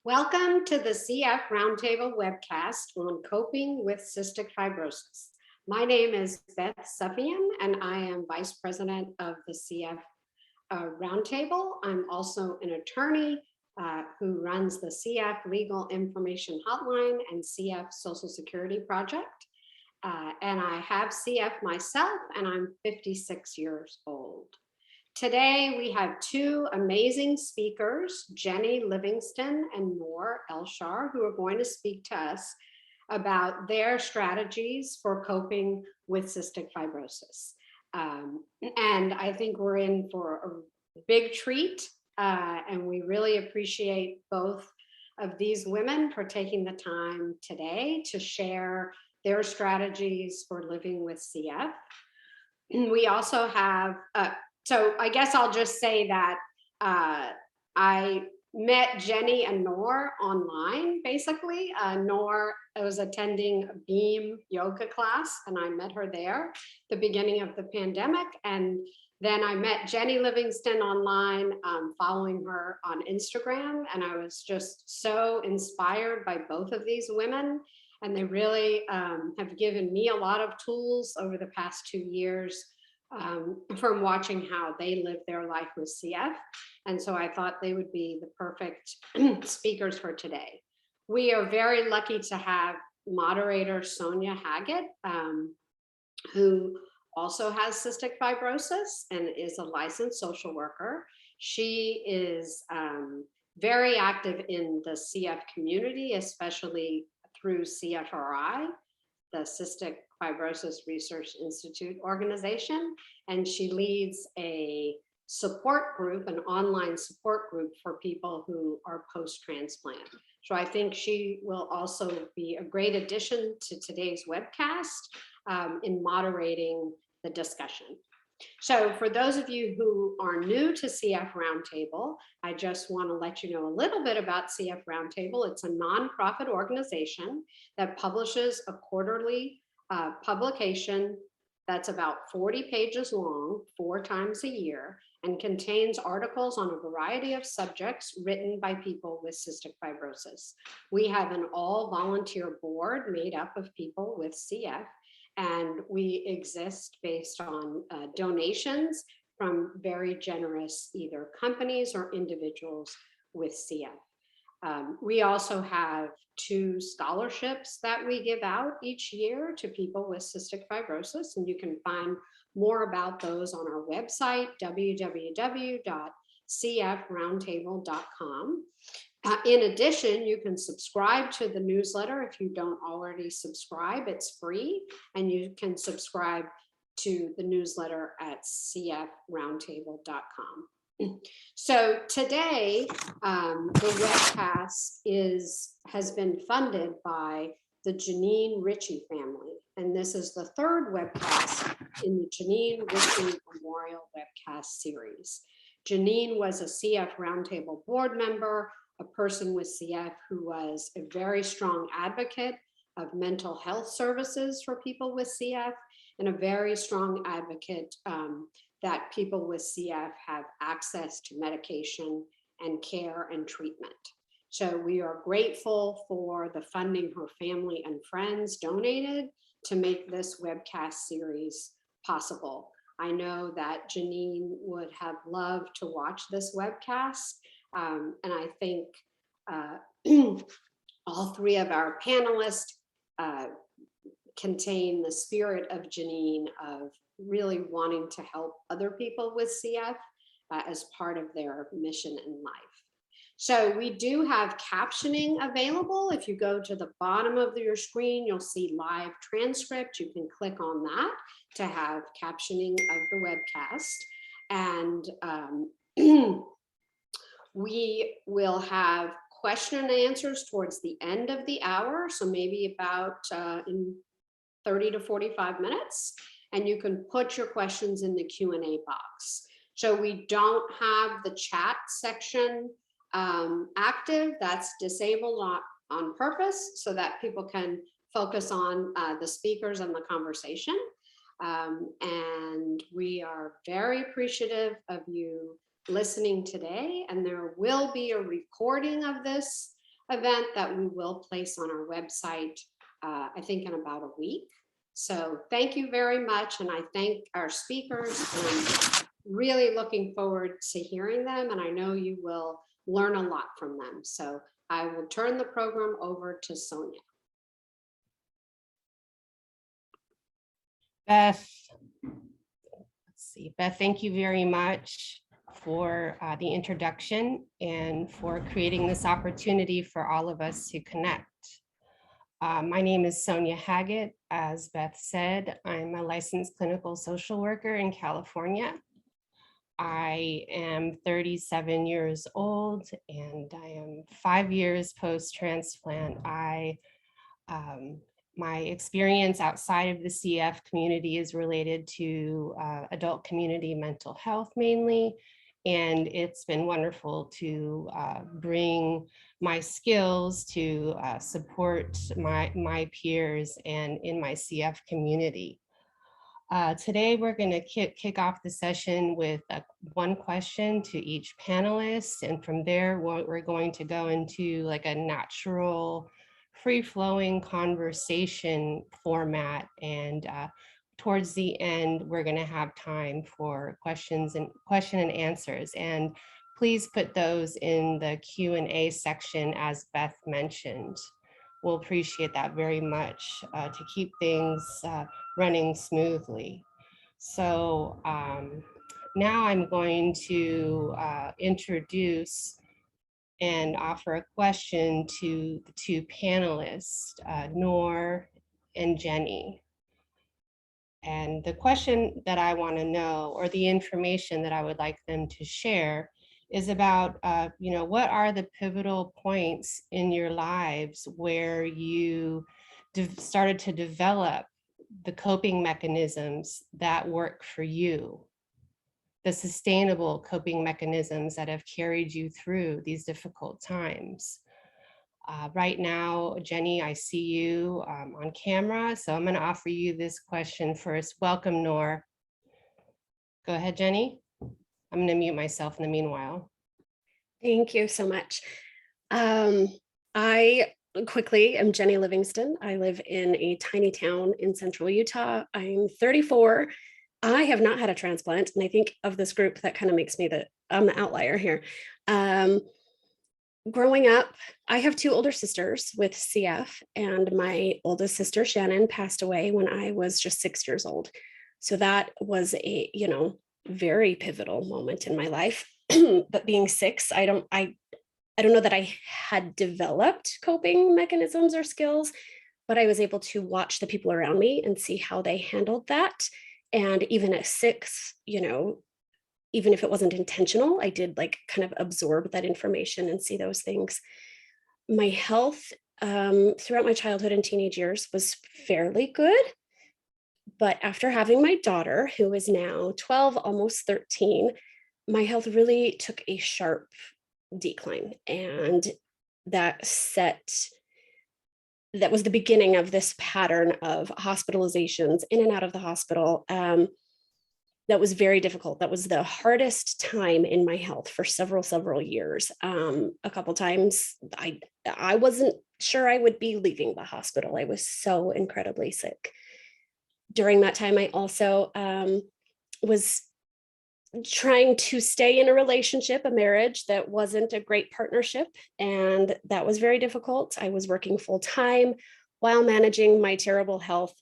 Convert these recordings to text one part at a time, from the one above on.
Welcome to the CF Roundtable webcast on coping with cystic fibrosis. My name is Beth Sufian, and I am Vice President of the CF Roundtable. I'm also an attorney who runs the CF Legal Information Hotline and CF Social Security Project. And I have CF myself, and I'm 56 years old. Today, we have two amazing speakers, Jenny Livingston and Noor Elshaar, who are going to speak to us about their strategies for coping with cystic fibrosis. And I think we're in for a big treat, and we really appreciate both of these women for taking the time today to share their strategies for living with CF. We also have so I guess I'll just say that I met Jenny and Noor online, basically. Noor was attending a Beam yoga class, and I met her there at the beginning of the pandemic. And then I met Jenny Livingston online, following her on Instagram. And I was just so inspired by both of these women. And they really have given me a lot of tools over the past 2 years from watching how they live their life with CF. And so I thought they would be the perfect speakers for today. We are very lucky to have moderator Sonya Haggett, who also has cystic fibrosis and is a licensed social worker. She is very active in the CF community, especially through CFRI, the Cystic Fibrosis Research Institute organization, and she leads a support group, an online support group for people who are post-transplant. So I think she will also be a great addition to today's webcast in moderating the discussion. So for those of you who are new to CF Roundtable, I just want to let you know a little bit about CF Roundtable. It's a nonprofit organization that publishes a quarterly publication that's about 40 pages long, 4 times a year, and contains articles on a variety of subjects written by people with cystic fibrosis. We have an all-volunteer board made up of people with CF, and we exist based on donations from very generous either companies or individuals with CF. We also have 2 scholarships that we give out each year to people with cystic fibrosis, and you can find more about those on our website, www.cfroundtable.com. In addition, you can subscribe to the newsletter if you don't already subscribe. It's free, and you can subscribe to the newsletter at cfroundtable.com. So today, the webcast has been funded by the Janine Ritchie family, and this is the 3rd webcast in the Janine Ritchie Memorial Webcast series. Janine was a CF Roundtable board member, a person with CF who was a very strong advocate of mental health services for people with CF, and a very strong advocate that people with CF have access to medication and care and treatment. So we are grateful for the funding her family and friends donated to make this webcast series possible. I know that Janine would have loved to watch this webcast, and I think all 3 of our panelists contain the spirit of Janine of really wanting to help other people with CF as part of their mission in life. So we do have captioning available. If you go to the bottom of your screen, you'll see live transcript. You can click on that to have captioning of the webcast. And we will have question and answers towards the end of the hour. So maybe about in 30 to 45 minutes. And you can put your questions in the Q&A box. So we don't have the chat section active. That's disabled on purpose so that people can focus on the speakers and the conversation. And we are very appreciative of you listening today. And there will be a recording of this event that we will place on our website, I think in about a week. So thank you very much. And I thank our speakers and really looking forward to hearing them. And I know you will learn a lot from them. So I will turn the program over to Sonya. Beth, Beth, thank you very much for the introduction and for creating this opportunity for all of us to connect. My name is Sonya Haggett. As Beth said, I'm a licensed clinical social worker in California. I am 37 years old and I am 5 years post-transplant. My experience outside of the CF community is related to adult community mental health mainly, and it's been wonderful to bring my skills to support my peers and in my CF community. Today, we're going to kick off the session with one question to each panelist, and from there, we're going to go into like a natural, free-flowing conversation format, and towards the end, we're going to have time for question and answers. And please put those in the Q&A section, as Beth mentioned. We'll appreciate that very much to keep things running smoothly. So now I'm going to introduce and offer a question to the two panelists, Noor and Jenny. And the question that I want to know, or the information that I would like them to share, is about, what are the pivotal points in your lives where you started to develop the coping mechanisms that work for you, the sustainable coping mechanisms that have carried you through these difficult times. Right now, Jenny, I see you on camera, so I'm going to offer you this question first. Welcome, Noor. Go ahead, Jenny. I'm going to mute myself in the meanwhile. Thank you so much. I quickly am Jenny Livingston. I live in a tiny town in central Utah. I'm 34. I have not had a transplant, and I think of this group that kind of makes me the outlier here. Growing up, I have two older sisters with CF, and my oldest sister, Shannon, passed away when I was just 6 years old. So that was a, very pivotal moment in my life. But being 6, I don't know that I had developed coping mechanisms or skills, but I was able to watch the people around me and see how they handled that. And even at 6, even if it wasn't intentional, I did kind of absorb that information and see those things. My health throughout my childhood and teenage years was fairly good. But after having my daughter, who is now 12, almost 13, my health really took a sharp decline. And that was the beginning of this pattern of hospitalizations in and out of the hospital. That was very difficult. That was the hardest time in my health for several years. A couple times I wasn't sure I would be leaving the hospital. I was so incredibly sick. During that time, I also was trying to stay in a relationship, a marriage that wasn't a great partnership. And that was very difficult. I was working full time while managing my terrible health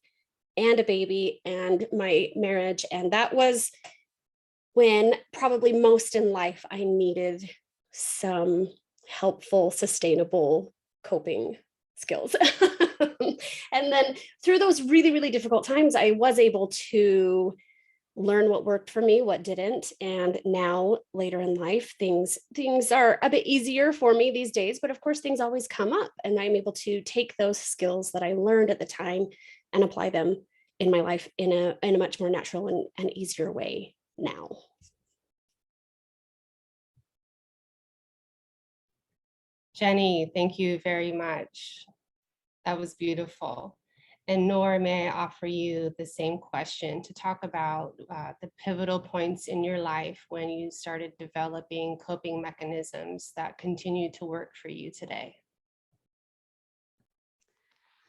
and a baby and my marriage. And that was when probably most in life I needed some helpful, sustainable coping skills. And then through those really, really difficult times, I was able to learn what worked for me, what didn't. And now later in life, things are a bit easier for me these days, but of course things always come up, and I'm able to take those skills that I learned at the time and apply them in my life in a much more natural and easier way now. Jenny, thank you very much. That was beautiful. And Noor, may I offer you the same question to talk about the pivotal points in your life when you started developing coping mechanisms that continue to work for you today?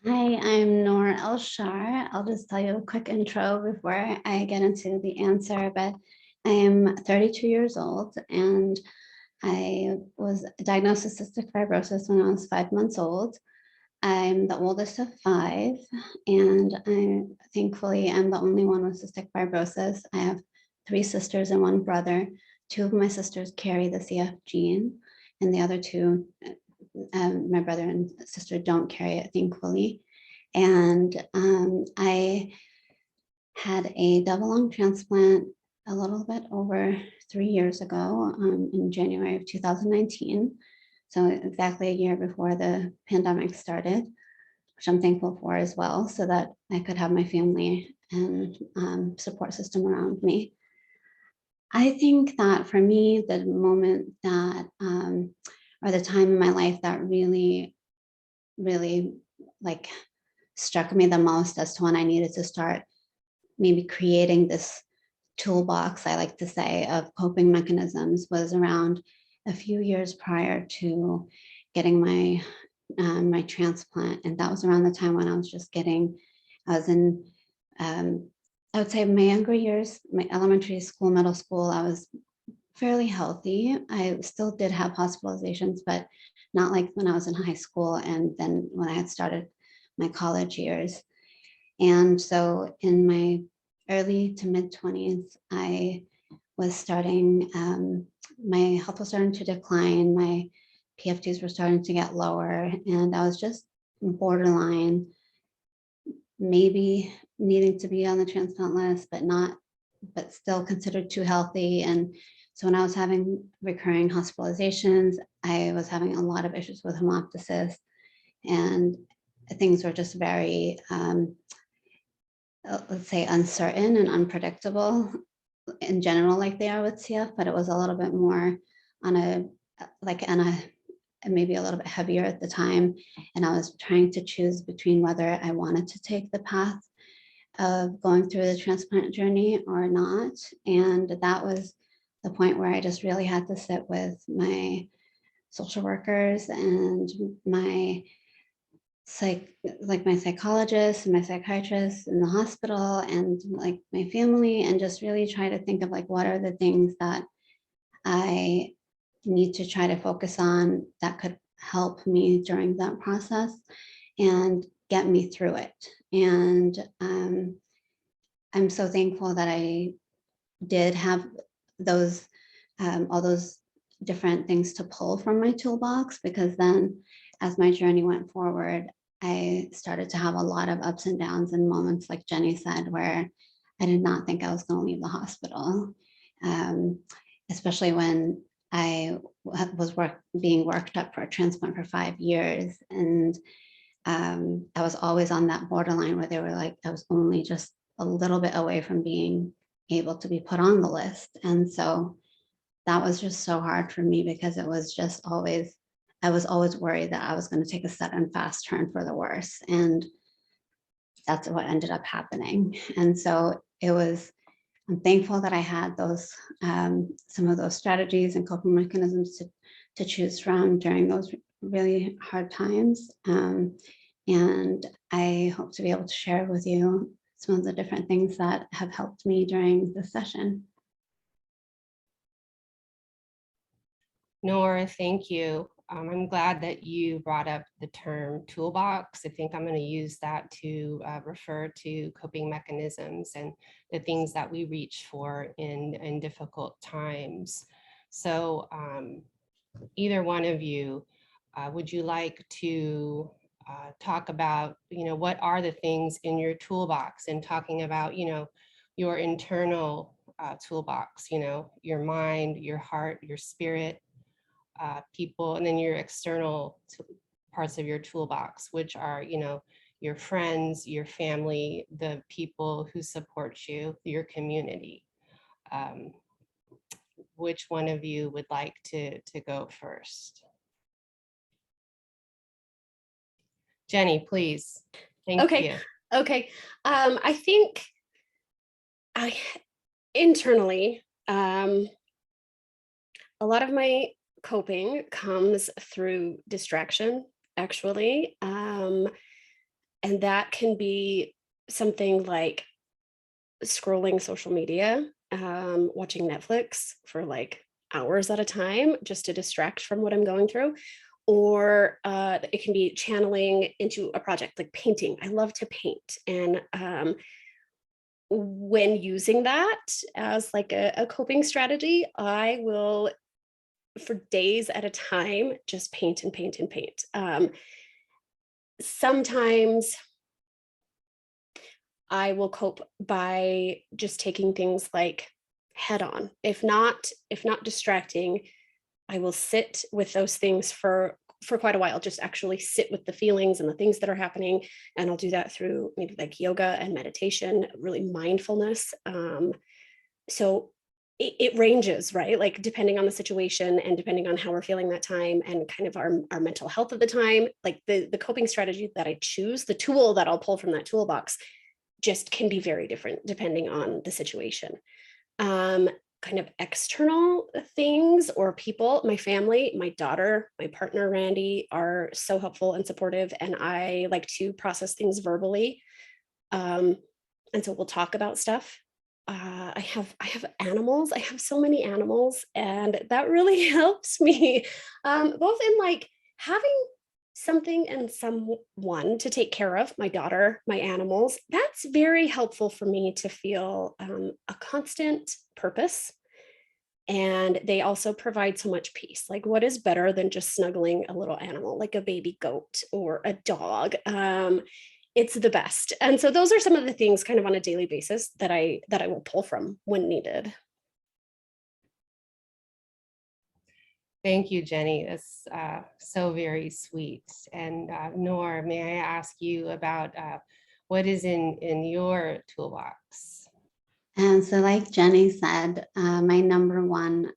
Hi, I'm Noor Elshaar. I'll just tell you a quick intro before I get into the answer, but I am 32 years old and I was diagnosed with cystic fibrosis when I was 5 months old. I'm the oldest of five, and I thankfully am the only one with cystic fibrosis. I have three sisters and one brother. Two of my sisters carry the CF gene, and the other two, my brother and sister, don't carry it, thankfully. And I had a double lung transplant a little bit over 3 years ago in January of 2019. So exactly a year before the pandemic started, which I'm thankful for as well, so that I could have my family and support system around me. I think that for me, the moment that, or the time in my life that really, really like struck me the most as to when I needed to start maybe creating this toolbox, I like to say, of coping mechanisms was around a few years prior to getting my transplant. And that was around the time when I was in, I would say my younger years, my elementary school, middle school, I was fairly healthy. I still did have hospitalizations, but not like when I was in high school and then when I had started my college years. And so in my early to mid 20s, I was starting, my health was starting to decline. My PFTs were starting to get lower, and I was just borderline, maybe needing to be on the transplant list, but still considered too healthy. And so when I was having recurring hospitalizations, I was having a lot of issues with hemoptysis, and things were just very, let's say, uncertain and unpredictable in general, like they are with CF, but it was a little bit more on a, like on a, maybe a little bit heavier at the time. And I was trying to choose between whether I wanted to take the path of going through the transplant journey or not. And that was the point where I just really had to sit with my social workers and my my psychologist and my psychiatrist in the hospital and like my family, and just really try to think of like what are the things that I need to try to focus on that could help me during that process and get me through it. And I'm so thankful that I did have those all those different things to pull from my toolbox, because then as my journey went forward, I started to have a lot of ups and downs and moments, like Jenny said, where I did not think I was going to leave the hospital, especially when I was being worked up for a transplant for 5 years. And I was always on that borderline where they were like, I was only just a little bit away from being able to be put on the list. And so that was just so hard for me, because it was just always, I was always worried that I was going to take a sudden fast turn for the worse. And that's what ended up happening. And so I'm thankful that I had those, some of those strategies and coping mechanisms to choose from during those really hard times. And I hope to be able to share with you some of the different things that have helped me during this session. Nora, thank you. I'm glad that you brought up the term toolbox. I think I'm going to use that to refer to coping mechanisms and the things that we reach for in difficult times. So either one of you, would you like to talk about, what are the things in your toolbox, and talking about, your internal toolbox, your mind, your heart, your spirit, people, and then your external parts of your toolbox, which are, your friends, your family, the people who support you, your community. Which one of you would like to go first? Jenny, please. Thank you. Okay. I think internally, a lot of my coping comes through distraction, actually. And that can be something like scrolling social media, watching Netflix for like hours at a time just to distract from what I'm going through. Or it can be channeling into a project like painting. I love to paint. And when using that as like a coping strategy, I will, for days at a time, just paint and paint and paint. Sometimes I will cope by just taking things like head on. If not distracting, I will sit with those things for quite a while, just actually sit with the feelings and the things that are happening. And I'll do that through maybe like yoga and meditation, really mindfulness. So it ranges, right? Like depending on the situation and depending on how we're feeling that time and kind of our mental health of the time, like the coping strategy that I choose, the tool that I'll pull from that toolbox just can be very different depending on the situation. Kind of external things or people, my family, my daughter, my partner, Randy, are so helpful and supportive. And I like to process things verbally. And so we'll talk about stuff. I have animals. I have so many animals, and that really helps me, both in like having something and someone to take care of, my daughter, my animals. That's very helpful for me to feel a constant purpose. And they also provide so much peace. Like, what is better than just snuggling a little animal like a baby goat or a dog? It's the best. And so those are some of the things kind of on a daily basis that I will pull from when needed. Thank you, Jenny. That's so very sweet. And Noor, may I ask you about what is in your toolbox? And so like Jenny said, my number one,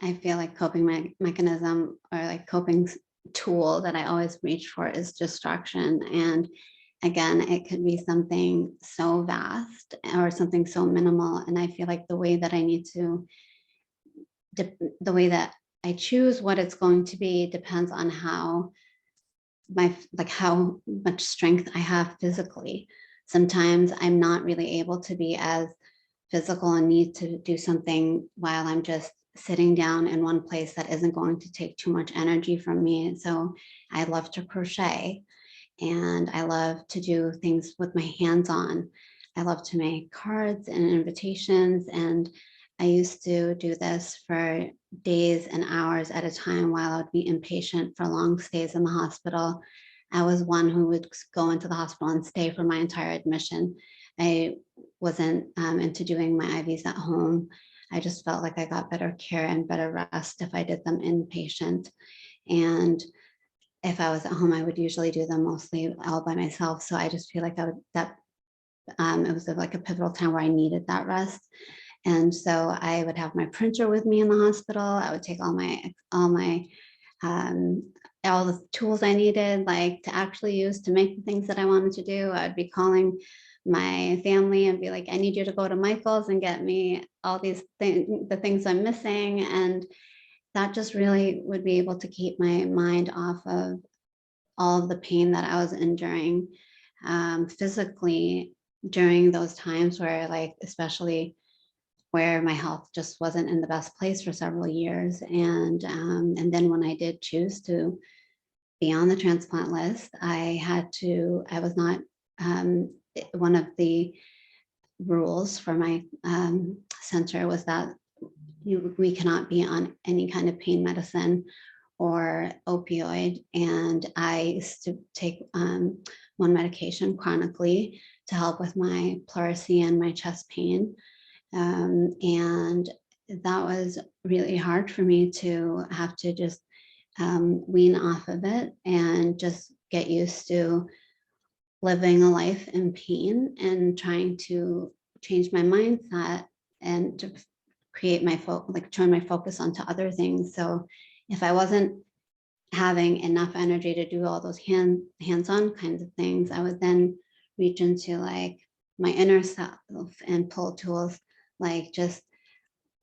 I feel like coping mechanism or like coping tool that I always reach for is distraction. And again, it could be something so vast or something so minimal. And I feel like the way that I need to, the way that I choose what it's going to be depends on how how much strength I have physically. Sometimes I'm not really able to be as physical and need to do something while I'm just sitting down in one place that isn't going to take too much energy from me. And so I love to crochet, and I love to do things with my hands on. I love to make cards and invitations, and I used to do this for days and hours at a time while I would be inpatient for long stays in the hospital. I was one who would go into the hospital and stay for my entire admission. I wasn't into doing my IVs at home. I just felt like I got better care and better rest if I did them inpatient. And if I was at home, I would usually do them mostly all by myself. So I just feel like it was like a pivotal time where I needed that rest. And so I would have my printer with me in the hospital. I would take all the tools I needed, like to actually use to make the things that I wanted to do. I'd be calling my family and be like, I need you to go to Michael's and get me all these things, the things I'm missing. And that just really would be able to keep my mind off of all of the pain that I was enduring physically during those times where, like, especially where my health just wasn't in the best place for several years. And then when I did choose to be on the transplant list, I was not, one of the rules for my center was that we cannot be on any kind of pain medicine or opioid. And I used to take one medication chronically to help with my pleurisy and my chest pain. And that was really hard for me to have to just wean off of it and just get used to living a life in pain and trying to change my mindset and to create my turn my focus onto other things. So if I wasn't having enough energy to do all those hands-on kinds of things, I would then reach into like my inner self and pull tools like just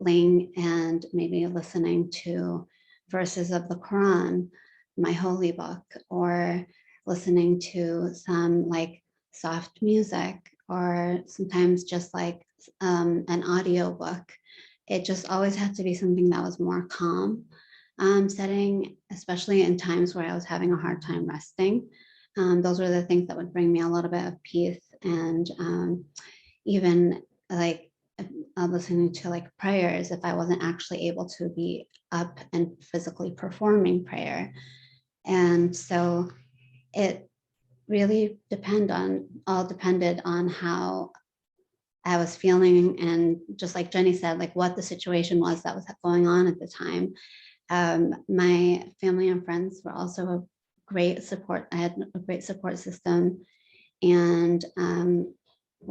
laying and maybe listening to verses of the Quran, my holy book, or listening to some like soft music, or sometimes just like an audio book. It just always had to be something that was more calm setting, especially in times where I was having a hard time resting. Those were the things that would bring me a little bit of peace. And even like listening to like prayers, if I wasn't actually able to be up and physically performing prayer. And so it really all depended on how I was feeling, and just like Jenny said, like what the situation was that was going on at the time. My family and friends were also a great support. I had a great support system, and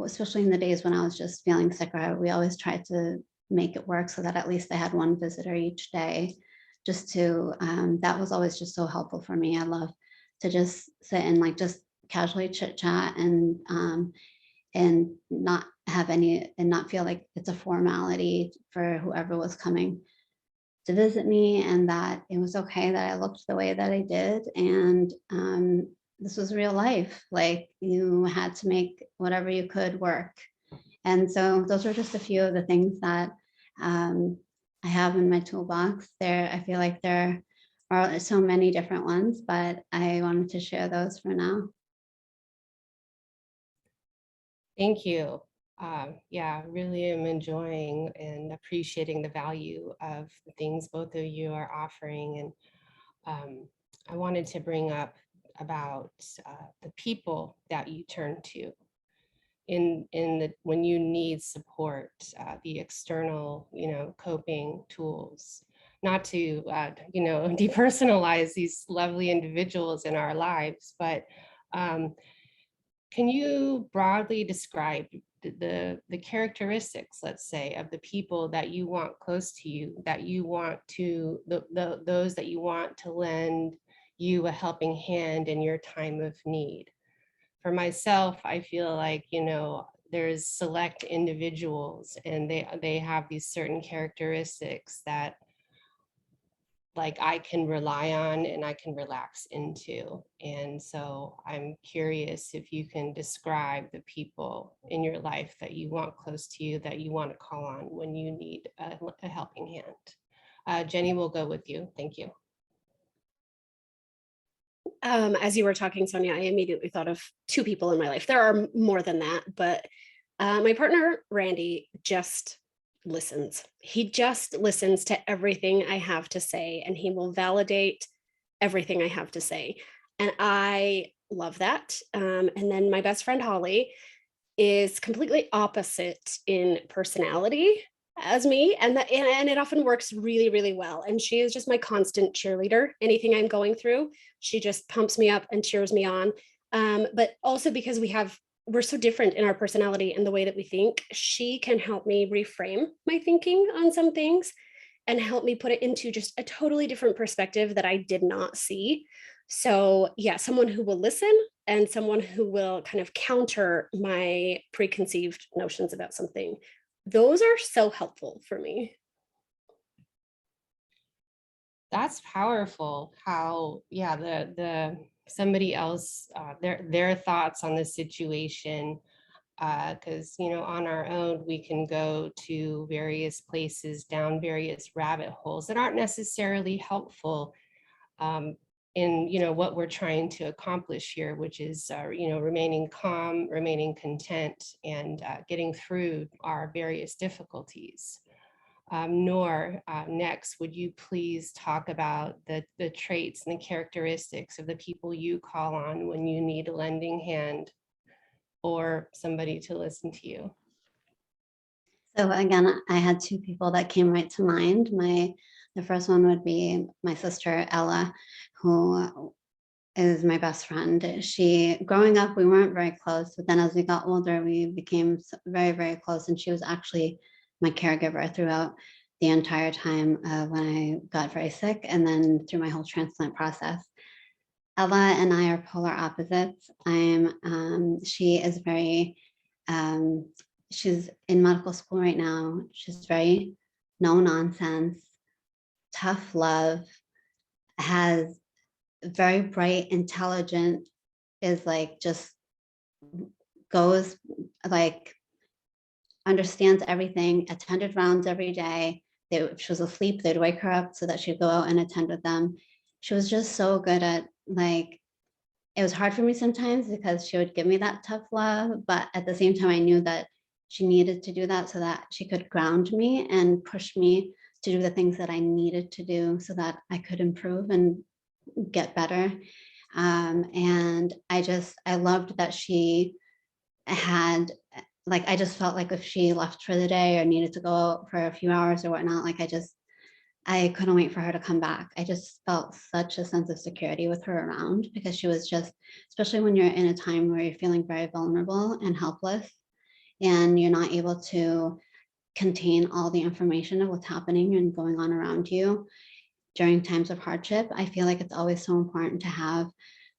especially in the days when I was just feeling sicker, we always tried to make it work so that at least I had one visitor each day. Just to that was always just so helpful for me. I love to just sit and like just casually chit chat and not have any, and not feel like it's a formality for whoever was coming to visit me, and that it was okay that I looked the way that I did. And this was real life. Like you had to make whatever you could work. And so those are just a few of the things that I have in my toolbox. I feel like there are so many different ones, but I wanted to share those for now. Thank you. Yeah, really am enjoying and appreciating the value of the things both of you are offering. And I wanted to bring up about the people that you turn to when you need support, the external, coping tools. Not to, depersonalize these lovely individuals in our lives, but can you broadly describe the characteristics, let's say, of the people that you want close to you, that you want to, those that you want to lend you a helping hand in your time of need? For myself, I feel like, there's select individuals, and they have these certain characteristics that like I can rely on and I can relax into. And so I'm curious if you can describe the people in your life that you want close to you, that you want to call on when you need a helping hand. Jenny, will go with you. Thank you. As you were talking, Sonia, I immediately thought of two people in my life. There are more than that, but my partner, Randy, just listens. He just listens to everything I have to say, and he will validate everything I have to say. And I love that. And then my best friend, Holly, is completely opposite in personality as me, and it often works really, really well. And she is just my constant cheerleader. Anything I'm going through, she just pumps me up and cheers me on. But also because we're so different in our personality and the way that we think, she can help me reframe my thinking on some things and help me put it into just a totally different perspective that I did not see. So yeah, someone who will listen and someone who will kind of counter my preconceived notions about something. Those are so helpful for me. That's powerful. How, yeah, the somebody else, their thoughts on the situation, because on our own we can go to various places, down various rabbit holes that aren't necessarily helpful in what we're trying to accomplish here, which is remaining calm, remaining content, and getting through our various difficulties. Noor, next, would you please talk about the traits and the characteristics of the people you call on when you need a lending hand or somebody to listen to you? So again, I had two people that came right to mind. The first one would be my sister, Ella, who is my best friend. Growing up, we weren't very close, but then as we got older, we became very, very close. And she was actually my caregiver throughout the entire time when I got very sick, and then through my whole transplant process. Ella and I are polar opposites. She is very, she's in medical school right now. She's very no nonsense, tough love, has very bright, intelligent is like just goes like understands everything, attended rounds every day. If she was asleep, they'd wake her up so that she'd go out and attend with them. She was just so good at like, it was hard for me sometimes because she would give me that tough love, but at the same time, I knew that she needed to do that so that she could ground me and push me to do the things that I needed to do so that I could improve and get better. And I loved that she had, like, I just felt like if she left for the day or needed to go out for a few hours or whatnot, like I couldn't wait for her to come back. I just felt such a sense of security with her around because she was just, especially when you're in a time where you're feeling very vulnerable and helpless and you're not able to contain all the information of what's happening and going on around you during times of hardship. I feel like it's always so important to have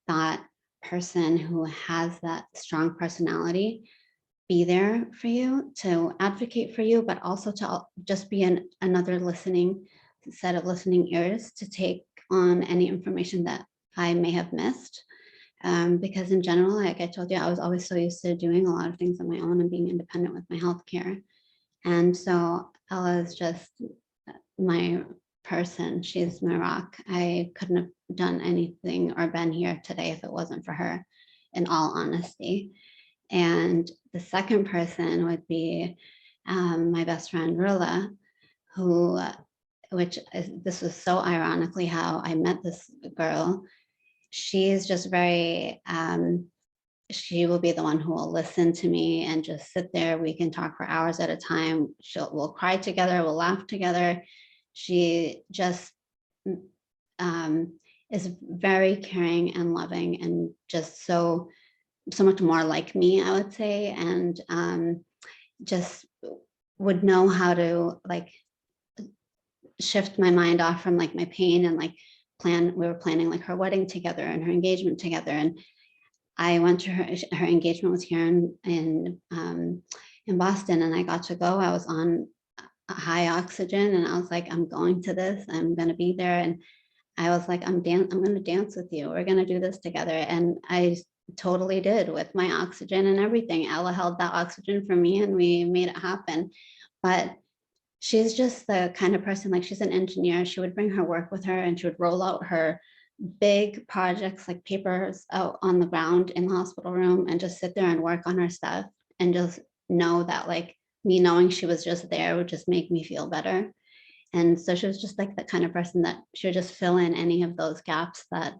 that person who has that strong personality be there for you, to advocate for you, but also to just be another listening set of listening ears to take on any information that I may have missed. Because in general, like I told you, I was always so used to doing a lot of things on my own and being independent with my healthcare. And so Ella is just my person. She's my rock. I couldn't have done anything or been here today if it wasn't for her, in all honesty. And the second person would be my best friend, Rilla, who, this was so ironically how I met this girl. She's just very, she will be the one who will listen to me and just sit there. We can talk for hours at a time. We'll cry together, we'll laugh together. She just is very caring and loving and just so much more like me, I would say, and just would know how to like shift my mind off from like my pain and like we were planning like her wedding together and her engagement together. And I went to her engagement was here in Boston, and I got to go. I was on high oxygen and I was like, I'm going to this, I'm going to be there. And I was like, I'm going to dance with you. We're going to do this together. And I totally did with my oxygen and everything. Ella held that oxygen for me and we made it happen. But she's just the kind of person, like she's an engineer. She would bring her work with her and she would roll out her big projects like papers out on the ground in the hospital room and just sit there and work on her stuff and just know that like me knowing she was just there would just make me feel better. And so she was just like the kind of person that she would just fill in any of those gaps that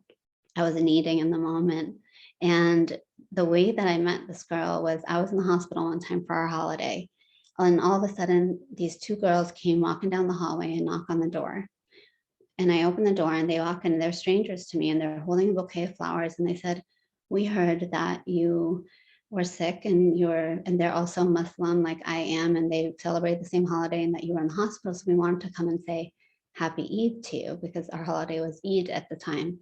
I was needing in the moment. And the way that I met this girl was I was in the hospital one time for our holiday. And all of a sudden, these two girls came walking down the hallway and knock on the door. And I opened the door and they walk in, they're strangers to me and they're holding a bouquet of flowers. And they said, we heard that you were sick and they're also Muslim like I am, and they celebrate the same holiday and that you were in the hospital. So we wanted to come and say happy Eid to you because our holiday was Eid at the time.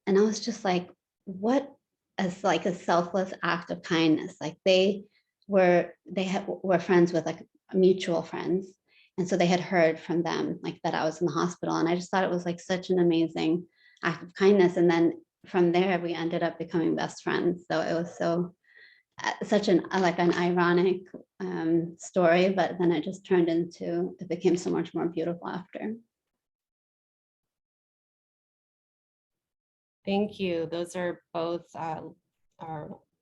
And I was just like, what, as like a selfless act of kindness. Like they were friends with like mutual friends. And so they had heard from them like that I was in the hospital. And I just thought it was like such an amazing act of kindness. And then from there, we ended up becoming best friends. So it was such an like an ironic story, but then it just it became so much more beautiful after. Thank you. Those are both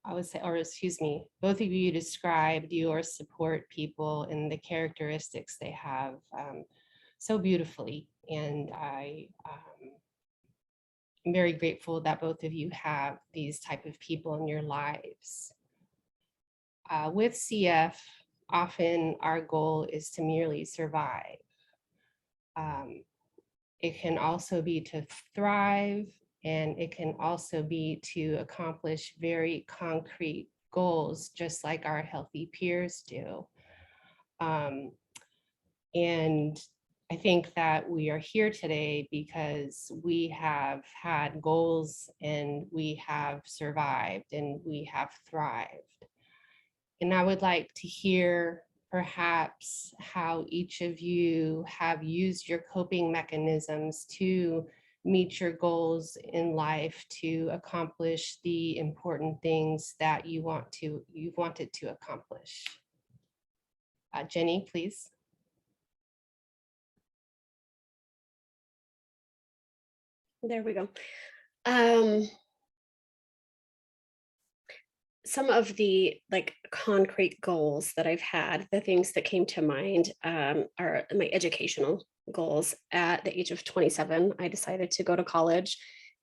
both of you described your support people and the characteristics they have so beautifully. And I'm very grateful that both of you have these type of people in your lives. With CF, often our goal is to merely survive. It can also be to thrive, and it can also be to accomplish very concrete goals, just like our healthy peers do. And I think that we are here today because we have had goals and we have survived and we have thrived. And I would like to hear perhaps how each of you have used your coping mechanisms to meet your goals in life, to accomplish the important things that you've wanted to accomplish. Jenny, please. There we go. Some of the concrete goals that I've had, the things that came to mind are my educational goals. At the age of 27, I decided to go to college,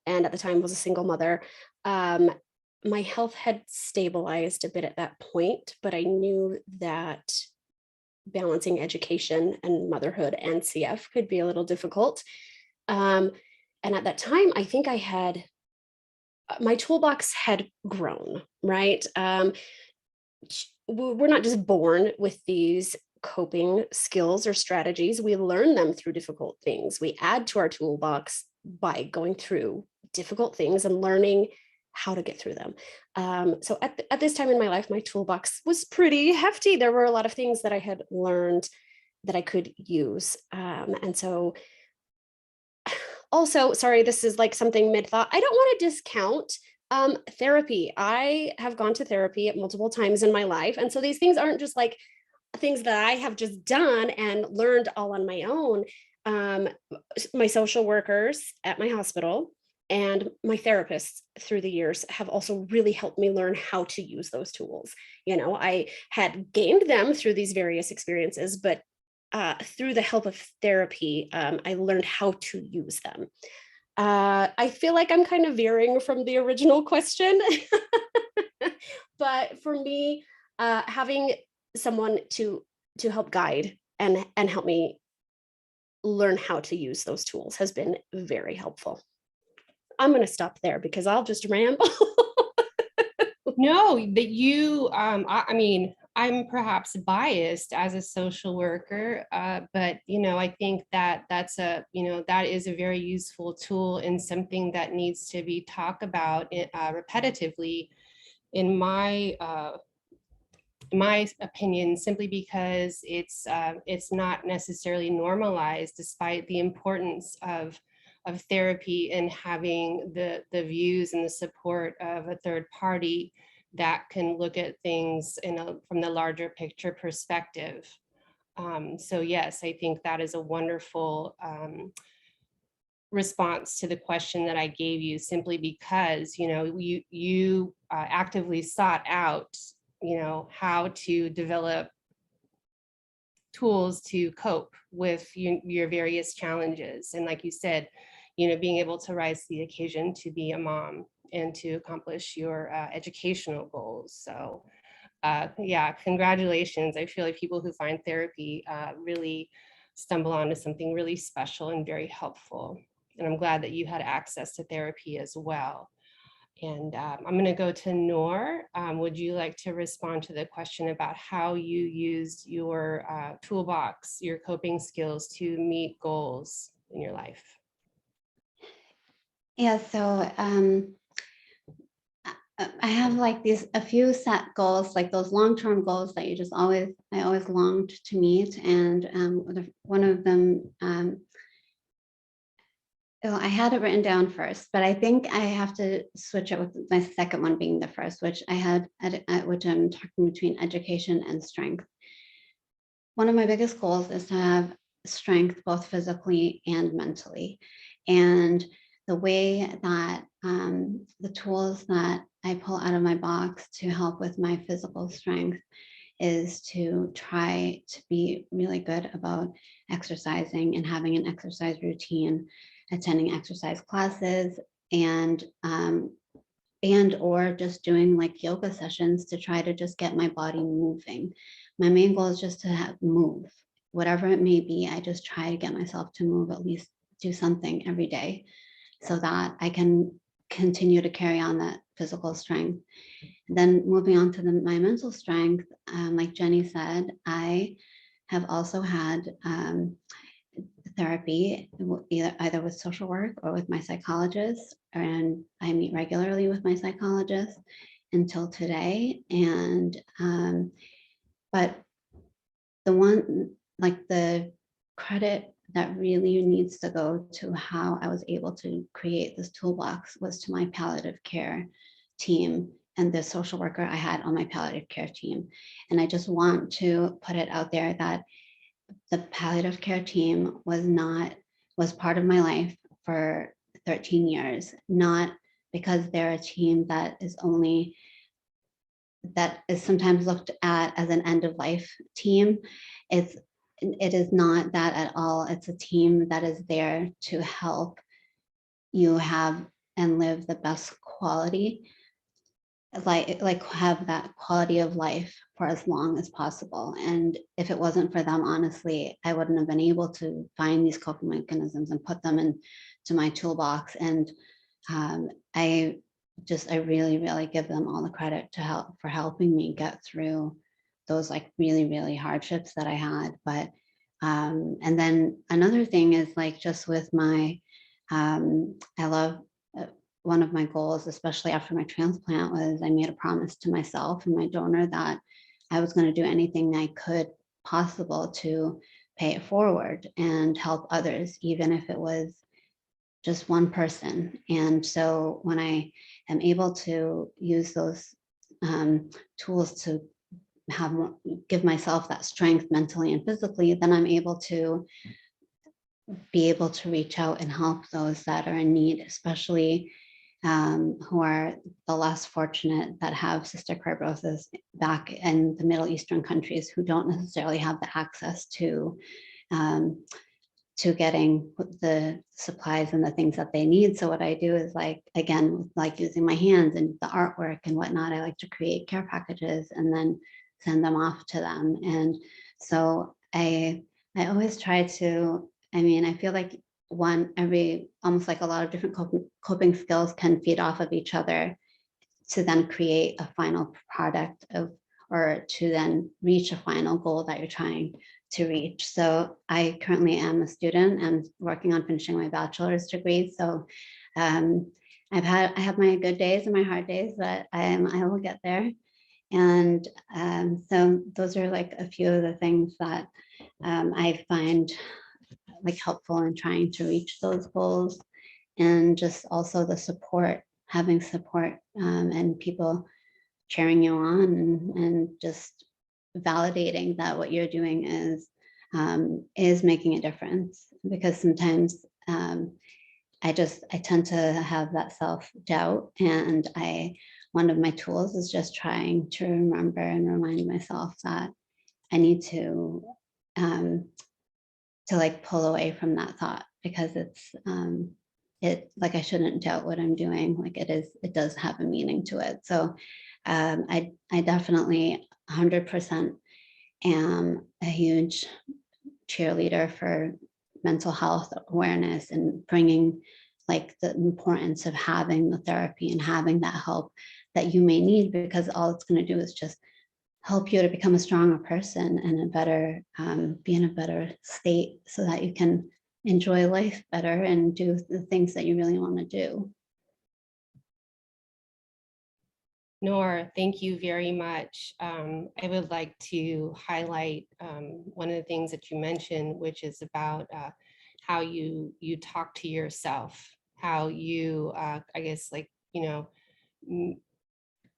and at the time was a single mother. My health had stabilized a bit at that point, but I knew that balancing education and motherhood and CF could be a little difficult. And at that time, I think my toolbox had grown, right? We're not just born with these coping skills or strategies. We learn them through difficult things. We add to our toolbox by going through difficult things and learning how to get through them. So at this time in my life, my toolbox was pretty hefty. There were a lot of things that I had learned that I could use. And so also, sorry, this is like something mid-thought. I don't want to discount therapy. I have gone to therapy at multiple times in my life. And so these things aren't just like things that I have just done and learned all on my own. My social workers at my hospital and my therapists through the years have also really helped me learn how to use those tools. You know, I had gained them through these various experiences, but through the help of therapy, I learned how to use them. I feel like I'm kind of veering from the original question, but for me, having someone to help guide and help me learn how to use those tools has been very helpful. I'm going to stop there because I'll just ramble. No, that you, I mean, I'm perhaps biased as a social worker, but, you know, I think that that is a very useful tool and something that needs to be talked about repetitively, in my opinion, simply because it's not necessarily normalized, despite the importance of therapy and having the views and the support of a third party that can look at things from the larger picture perspective. So yes, I think that is a wonderful response to the question that I gave you, simply because, you know, you actively sought out, you know, how to develop tools to cope with your various challenges. And like you said, you know, being able to rise to the occasion to be a mom and to accomplish your educational goals. So yeah, congratulations. I feel like people who find therapy really stumble onto something really special and very helpful. And I'm glad that you had access to therapy as well. And I'm going to go to Noor. Would you like to respond to the question about how you used your toolbox, your coping skills to meet goals in your life? Yeah, so I have like a few set goals, like those long-term goals that I always longed to meet. And one of them, I had it written down first, but I think I have to switch it with my second one being the first, which which I'm talking between education and strength. One of my biggest goals is to have strength, both physically and mentally. And the way that the tools that I pull out of my box to help with my physical strength is to try to be really good about exercising and having an exercise routine, attending exercise classes, and or just doing like yoga sessions to try to just get my body moving. My main goal is just to move, whatever it may be. I just try to get myself to move, at least do something every day, so that I can continue to carry on that physical strength. And then moving on to my mental strength, like Jenny said, I have also had therapy, either with social work or with my psychologist, and I meet regularly with my psychologist until today. And but the credit that really needs to go to how I was able to create this toolbox was to my palliative care team and the social worker I had on my palliative care team. And I just want to put it out there that the palliative care team was part of my life for 13 years, not because they're a team that is sometimes looked at as an end of life team. It is not that at all. It's a team that is there to help you have and live the best quality, like have that quality of life for as long as possible. And if it wasn't for them, honestly, I wouldn't have been able to find these coping mechanisms and put them into my toolbox. And I really, really give them all the credit for helping me get through those like really, really hardships that I had. But and then another thing is like just with my, I love one of my goals, especially after my transplant, was I made a promise to myself and my donor that I was going to do anything I could possible to pay it forward and help others, even if it was just one person. And so when I am able to use those tools to give myself that strength mentally and physically, then I'm able to reach out and help those that are in need, especially who are the less fortunate that have cystic fibrosis back in the Middle Eastern countries who don't necessarily have the access to getting the supplies and the things that they need. So what I do is like, again, like using my hands and the artwork and whatnot, I like to create care packages and then send them off to them. And so I always try to, I feel like almost like a lot of different coping skills can feed off of each other to then create a final product or to then reach a final goal that you're trying to reach. So I currently am a student and working on finishing my bachelor's degree. So I have my good days and my hard days, but I will get there. And so those are like a few of the things that I find like helpful in trying to reach those goals, and just also the support, having support and people cheering you on and just validating that what you're doing is making a difference. Because sometimes I tend to have that self-doubt, and one of my tools is just trying to remember and remind myself that I need to like pull away from that thought, because it's like I shouldn't doubt what I'm doing. Like it does have a meaning to it. So I definitely 100% am a huge cheerleader for mental health awareness and bringing like the importance of having the therapy and having that help that you may need, because all it's going to do is just help you to become a stronger person and be in a better state so that you can enjoy life better and do the things that you really want to do. Noor, thank you very much. I would like to highlight one of the things that you mentioned, which is about how you talk to yourself, how you, I guess, like,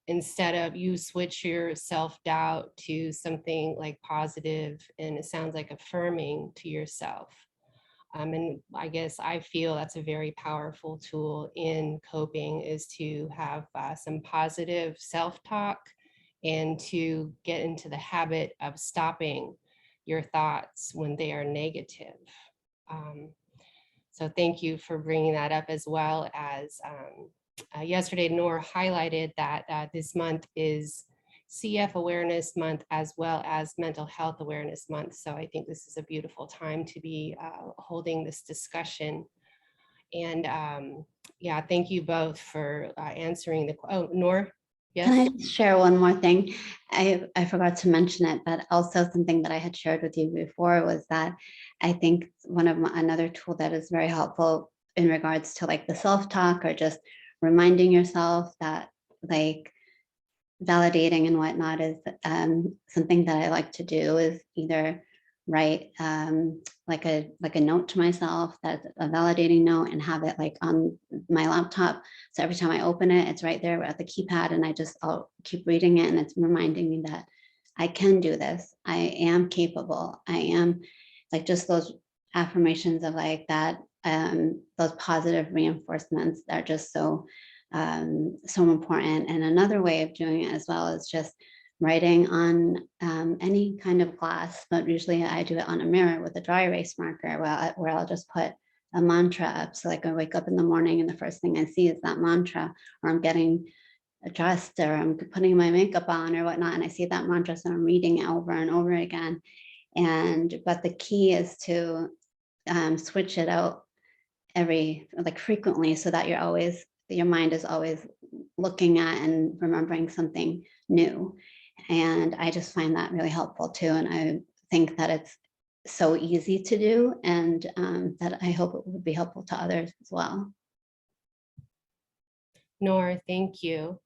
instead of you switch your self-doubt to something like positive, and it sounds like affirming to yourself. And I guess I feel that's a very powerful tool in coping, is to have some positive self-talk and to get into the habit of stopping your thoughts when they are negative. So thank you for bringing that up, as well as yesterday, Noor highlighted that this month is CF Awareness Month as well as Mental Health Awareness Month. So I think this is a beautiful time to be holding this discussion. And yeah, thank you both for answering the, Noor, yes? Can I share one more thing? I forgot to mention it, but also something that I had shared with you before was that I think another tool that is very helpful in regards to like the self-talk, or just reminding yourself that like validating and whatnot, is something that I like to do is either write like a note to myself, that's a validating note, and have it like on my laptop. So every time I open it, it's right there at the keypad, and I'll keep reading it, and it's reminding me that I can do this. I am capable. I am, like, just those affirmations of like that, those positive reinforcements that are just so important. And another way of doing it as well is just writing on any kind of glass, but usually I do it on a mirror with a dry erase marker, where I'll just put a mantra up. So like I wake up in the morning and the first thing I see is that mantra, or I'm getting dressed, or I'm putting my makeup on or whatnot, and I see that mantra, so I'm reading it over and over again. But the key is to switch it out frequently, so that your mind is always looking at and remembering something new. And I just find that really helpful too. And I think that it's so easy to do, and that I hope it would be helpful to others as well. Noor, thank you.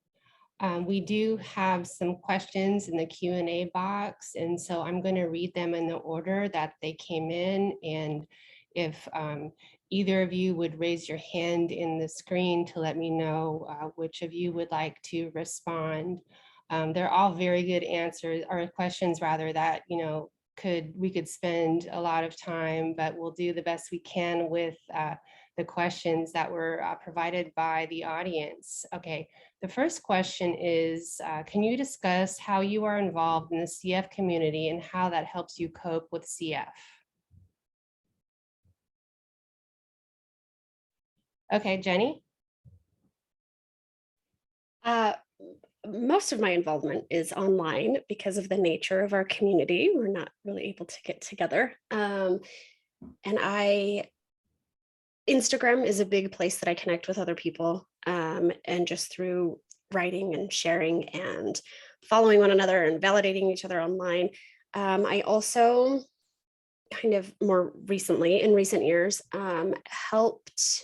We do have some questions in the Q&A box, and so I'm going to read them in the order that they came in. And if either of you would raise your hand in the screen to let me know which of you would like to respond. They're all very good answers, or questions rather, that, you know, we could spend a lot of time, but we'll do the best we can with the questions that were provided by the audience. Okay, the first question is, can you discuss how you are involved in the CF community and how that helps you cope with CF? Okay, Jenny? Most of my involvement is online because of the nature of our community. We're not really able to get together. And Instagram is a big place that I connect with other people, and just through writing and sharing and following one another and validating each other online. I also kind of more recently, in recent years, helped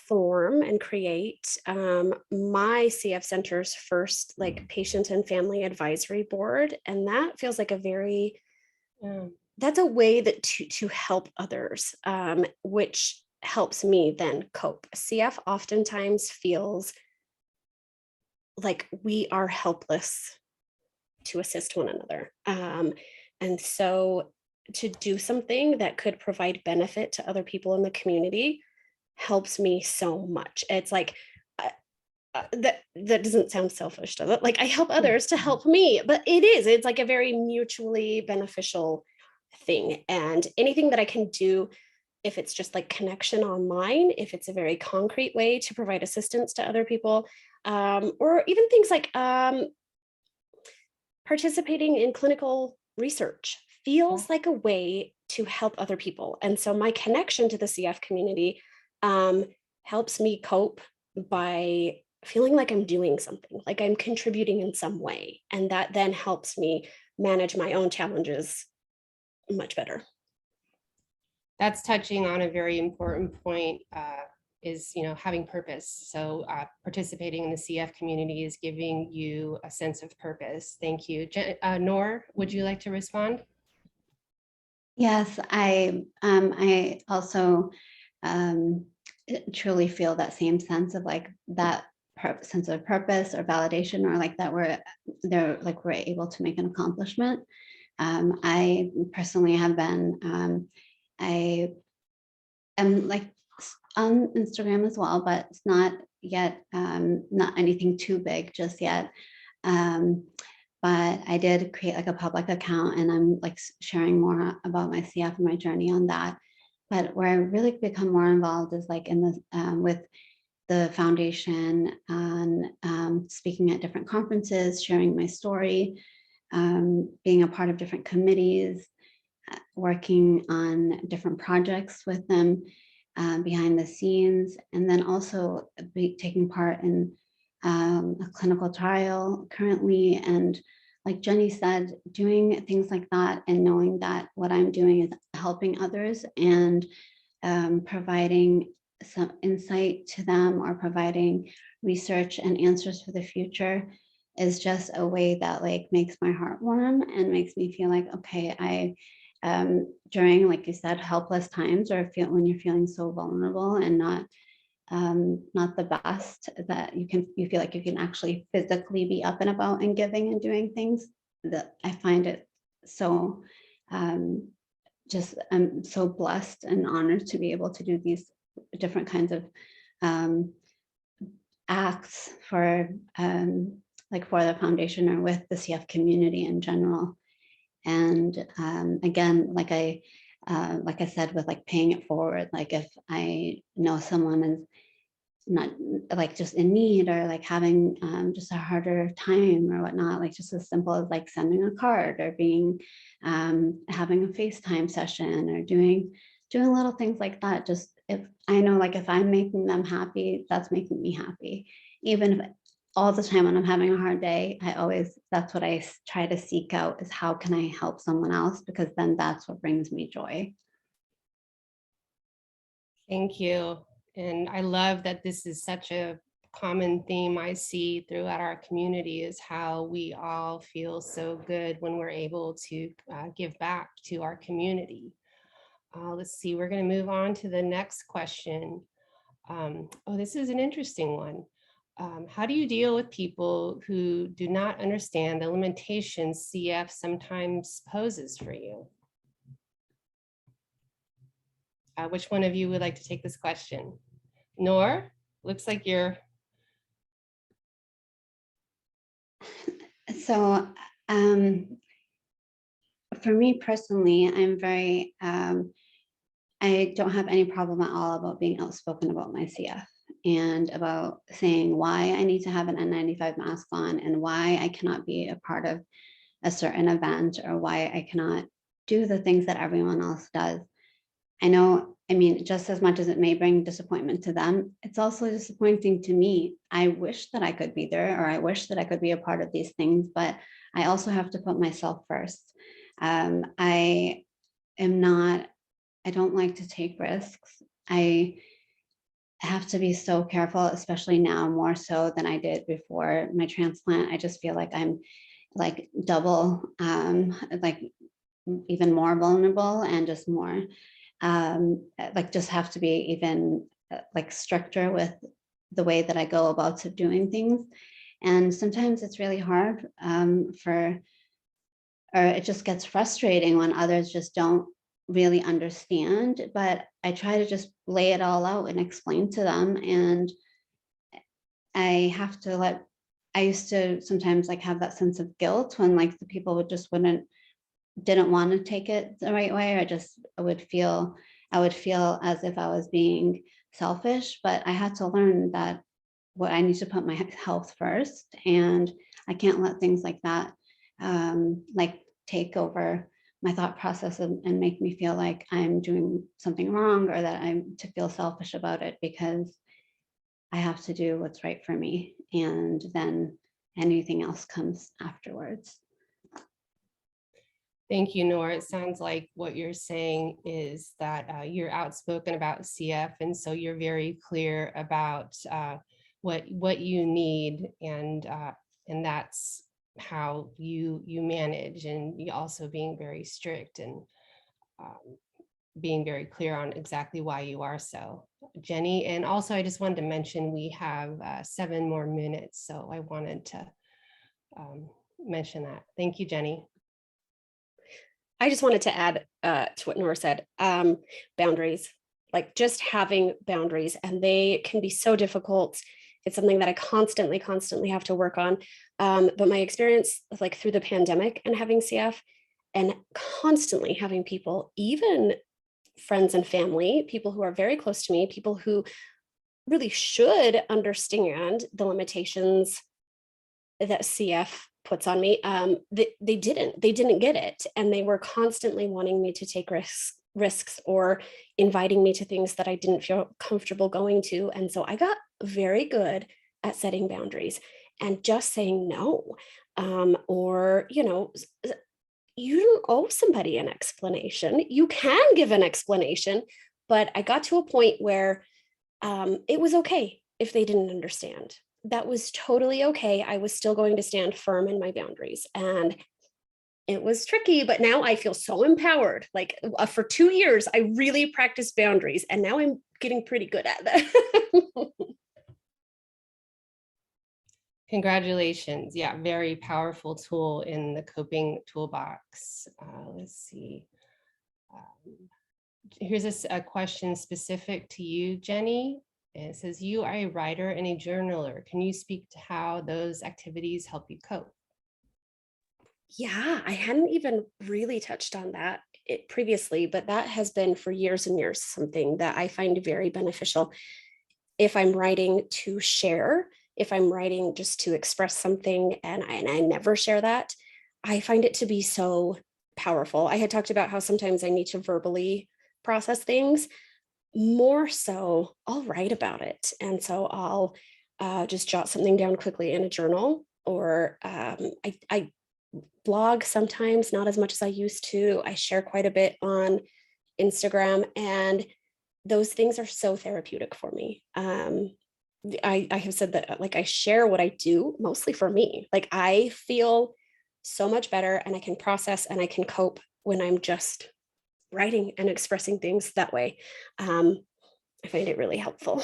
form and create my CF Center's first like patient and family advisory board. And that feels like a very, that's a way that to help others, which helps me then cope. CF oftentimes feels like we are helpless to assist one another. And so to do something that could provide benefit to other people in the community helps me so much. It's like, that doesn't sound selfish, does it? Like I help others to help me, but it's like a very mutually beneficial thing. And anything that I can do, if it's just like connection online, if it's a very concrete way to provide assistance to other people, or even things like participating in clinical research feels like a way to help other people. And so my connection to the CF community helps me cope by feeling like I'm doing something, like I'm contributing in some way. And that then helps me manage my own challenges much better. That's touching on a very important point, is, you know, having purpose. So participating in the CF community is giving you a sense of purpose. Thank you. Noor, would you like to respond? Yes, I also truly feel that same sense of like that sense of purpose or validation, or like that we're able to make an accomplishment. I personally have been, I am like on Instagram as well, but it's not yet, not anything too big just yet. But I did create like a public account, and I'm like sharing more about my CF and my journey on that. But where I really become more involved is like in the with the foundation, and speaking at different conferences, sharing my story, being a part of different committees, working on different projects with them behind the scenes, and then also taking part in a clinical trial currently. And like Jenny said, doing things like that and knowing that what I'm doing is helping others and providing some insight to them, or providing research and answers for the future, is just a way that like makes my heart warm and makes me feel like, okay, during, like you said, helpless times, or when you're feeling so vulnerable and not the best, that you feel like you can actually physically be up and about and giving and doing things, that I find it so I'm so blessed and honored to be able to do these different kinds of acts for like for the foundation or with the CF community in general. And again, like I said, with like paying it forward, like if I know someone is not like just in need, or like having just a harder time or whatnot, like just as simple as like sending a card, or being having a FaceTime session, or doing little things like that. Just if I know, like if I'm making them happy, that's making me happy. Even if all the time when I'm having a hard day, that's what I try to seek out, is how can I help someone else, because then that's what brings me joy. Thank you. And I love that this is such a common theme I see throughout our community, is how we all feel so good when we're able to give back to our community. Let's see, we're going to move on to the next question. This is an interesting one. How do you deal with people who do not understand the limitations CF sometimes poses for you? Which one of you would like to take this question? Noor, looks like you're. So for me personally, I'm very, I don't have any problem at all about being outspoken about my CF, and about saying why I need to have an N95 mask on, and why I cannot be a part of a certain event, or why I cannot do the things that everyone else does. I know, I mean, just as much as it may bring disappointment to them, it's also disappointing to me. I wish that I could be there, or I wish that I could be a part of these things, but I also have to put myself first. I don't like to take risks. I have to be so careful, especially now more so than I did before my transplant. I just feel like I'm like double, like even more vulnerable, and just more like just have to be even like stricter with the way that I go about doing things. And sometimes it's really hard or it just gets frustrating when others just don't really understand, but I try to just lay it all out and explain to them. And I used to sometimes like have that sense of guilt when like the people didn't want to take it the right way, or I would feel as if I was being selfish. But I had to learn that I need to put my health first, and I can't let things like that like take over my thought process and make me feel like I'm doing something wrong, or that I'm to feel selfish about it, because I have to do what's right for me, and then anything else comes afterwards. Thank you, Noor. It sounds like what you're saying is that you're outspoken about CF, and so you're very clear about what you need, and that's how you manage, and you also being very strict, and being very clear on exactly why you are so. Jenny, and also I just wanted to mention we have 7 more minutes, so I wanted to mention that. Thank you, Jenny. I just wanted to add to what Noor said, boundaries, like just having boundaries, and they can be so difficult. It's something that I constantly have to work on. But my experience like through the pandemic and having CF, and constantly having people, even friends and family, people who are very close to me, people who really should understand the limitations that CF puts on me, they didn't get it, and they were constantly wanting me to take risks or inviting me to things that I didn't feel comfortable going to. And so I got very good at setting boundaries and just saying no, or you don't owe somebody an explanation. You can give an explanation, but I got to a point where it was okay if they didn't understand. that was totally okay. I was still going to stand firm in my boundaries. And it was tricky, but now I feel so empowered. Like for 2 years, I really practiced boundaries, and now I'm getting pretty good at that. Congratulations. Yeah, very powerful tool in the coping toolbox. Let's see. Here's a question specific to you, Jenny. And it says, you are a writer and a journaler. Can you speak to how those activities help you cope? Yeah, I hadn't even really touched on that previously, but that has been for years and years something that I find very beneficial. If I'm writing to share, if I'm writing just to express something and I never share that, I find it to be so powerful. I had talked about how sometimes I need to verbally process things. More so, I'll write about it. And so I'll just jot something down quickly in a journal, or I blog sometimes, not as much as I used to. I share quite a bit on Instagram, and those things are so therapeutic for me. I have said that, like, I share what I do mostly for me. Like, I feel so much better, and I can process and I can cope when I'm just writing and expressing things that way. I find it really helpful.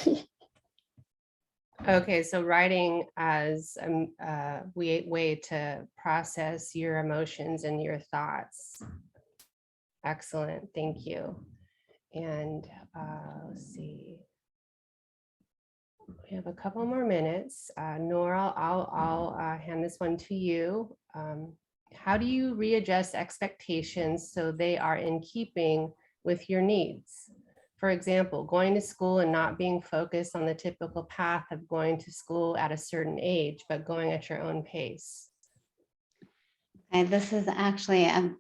Okay, so writing as a way to process your emotions and your thoughts. Excellent, thank you. And let's see. We have a couple more minutes. Nora, I'll hand this one to you. How do you readjust expectations so they are in keeping with your needs? For example, going to school and not being focused on the typical path of going to school at a certain age, but going at your own pace. Okay, this is actually an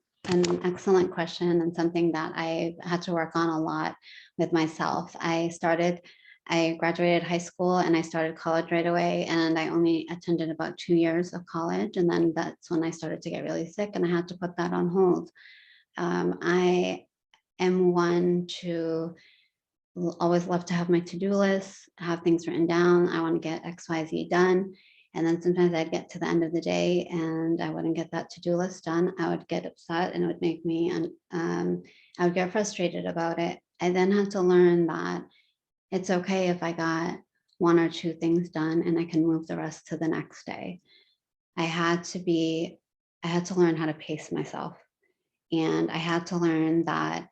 excellent question, and something that I had to work on a lot with myself. I graduated high school and I started college right away, and I only attended about 2 years of college. And then that's when I started to get really sick and I had to put that on hold. I am one to always love to have my to-do list, have things written down. I want to get XYZ done. And then sometimes I'd get to the end of the day and I wouldn't get that to-do list done. I would get upset and it would make me, I would get frustrated about it. I then had to learn that it's okay if I got 1 or 2 things done and I can move the rest to the next day. I had to learn how to pace myself. And I had to learn that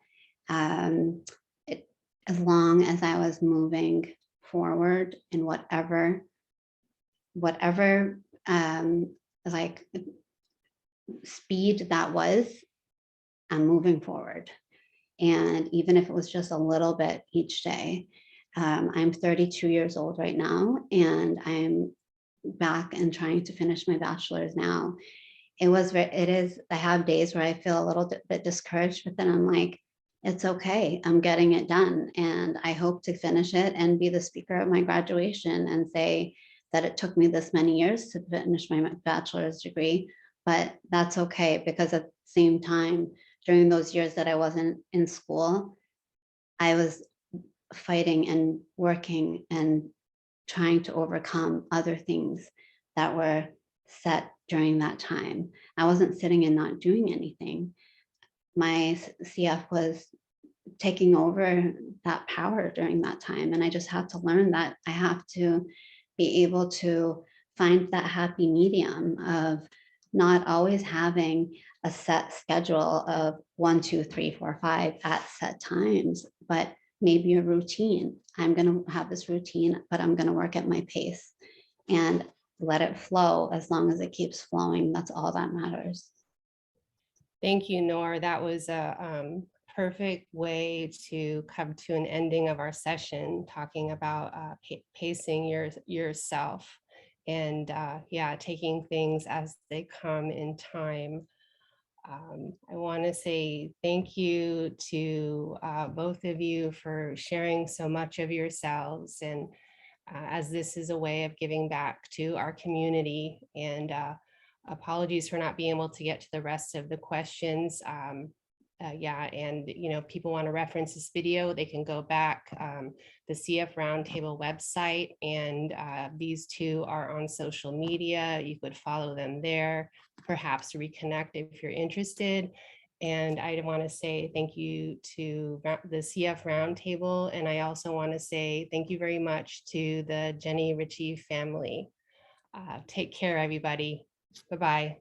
as long as I was moving forward in whatever like speed that was, I'm moving forward. And even if it was just a little bit each day. I'm 32 years old right now, and I'm back and trying to finish my bachelor's now. I have days where I feel a little bit discouraged, but then I'm like, it's okay, I'm getting it done. And I hope to finish it and be the speaker at my graduation and say that it took me this many years to finish my bachelor's degree, but that's okay, because at the same time, during those years that I wasn't in school, I was fighting and working and trying to overcome other things that were set during that time. I wasn't sitting and not doing anything. My CF was taking over that power during that time. And I just had to learn that I have to be able to find that happy medium of not always having a set schedule of 1, 2, 3, 4, 5 at set times, but maybe a routine. I'm going to have this routine, but I'm going to work at my pace and let it flow. As long as it keeps flowing, that's all that matters. Thank you, Nora. That was a perfect way to come to an ending of our session, talking about pacing yourself and yeah, taking things as they come in time. I want to say thank you to both of you for sharing so much of yourselves, and as this is a way of giving back to our community. And apologies for not being able to get to the rest of the questions. Yeah, and people want to reference this video, they can go back the CF Roundtable website, and these two are on social media. You could follow them there, perhaps reconnect if you're interested. And I want to say thank you to the CF Roundtable, and I also want to say thank you very much to the Jenny Ritchie family. Take care, everybody. Bye-bye.